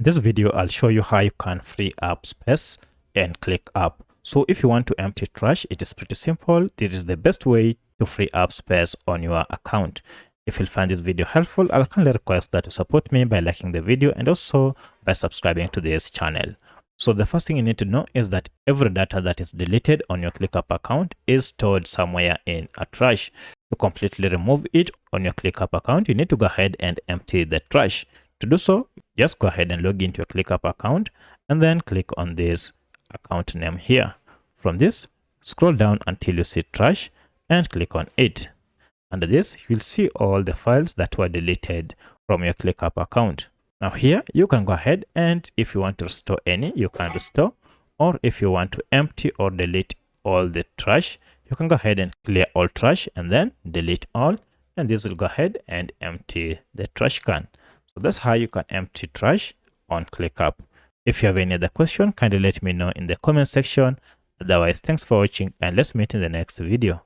In this video, I'll show you how you can free up space and ClickUp. So if you want to empty trash, it is pretty simple. This is the best way to free up space on your account. If you find this video helpful, I'll kindly request that you support me by liking the video and also by subscribing to this channel. So the first thing you need to know is that every data that is deleted on your ClickUp account is stored somewhere in a trash. To completely remove it on your ClickUp account, you need to go ahead and empty the trash. To do so, just go ahead and log into your ClickUp account and then click on this account name here. From this, scroll down until you see trash and click on it. Under this, you'll see all the files that were deleted from your ClickUp account. Now here, you can go ahead and if you want to restore any, you can restore. Or if you want to empty or delete all the trash, you can go ahead and clear all trash and then delete all. And this will go ahead and empty the trash can. So that's how you can empty trash on ClickUp. If you have any other question, kindly let me know in the comment section. Otherwise, thanks for watching and let's meet in the next video.